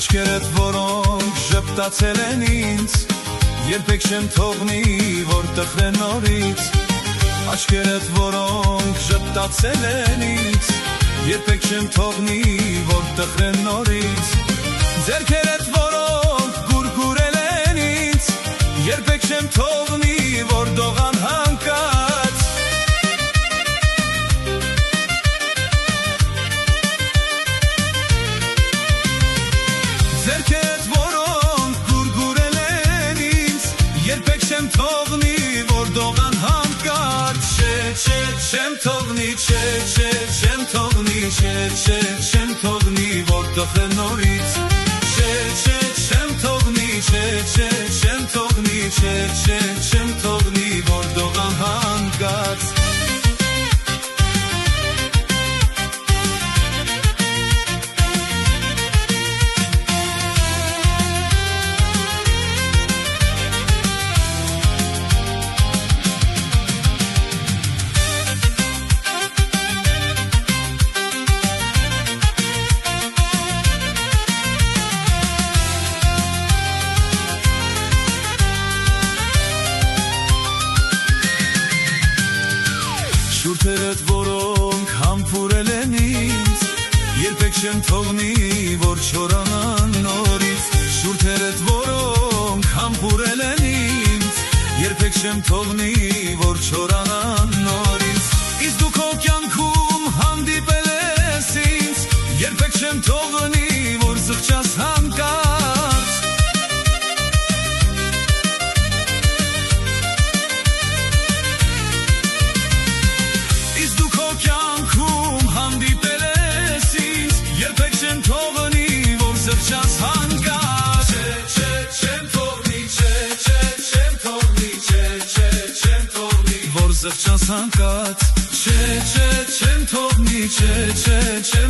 Աչքերդ, որոնք ժպտացել են ինձ, երբեք չեմ թողնի, որ տխրեն նորից։ Աչքերդ, որոնք ժպտացել են ինձ, երբեք չեմ թողնի, որ տխրեն նորից։ Ձեռքերդ, որոնք գուրգուրել են ինձ, երբեք չեմ թողնի, որ դողան հանկած։ Ձեռքերդ, որոնք գուրգուրել են ինձ, երբեք չեմ թողնի, որ դողան հանկած։ Չեմ թողնի, չեմ թողնի, չեմ թողնի, որ տխրեն նորից։ Չեմ թողնի, չեմ թողնի, չեմ թողնի, որ դողան հանկած։ Շուրթերդ, որոնք համբուրել են ինձ, երբեք չեմ թողնի, որ չորանան նորից։ Շուրթերդ, որոնք համբուրել են ինձ, երբեք չեմ թողնի, որ չորանան նորից։ Իսկ դու քո կյանքում հանդիպել ես ինձ, երբեք չեմ թողնի, որ զղջաս հանկարծ։ Զղջաս հանկարծ։ Չեմ թողնի, չեմ թողնի, չեմ թողնի, որ զղջաս հանկարծ։ Չեմ թողնի, չեմ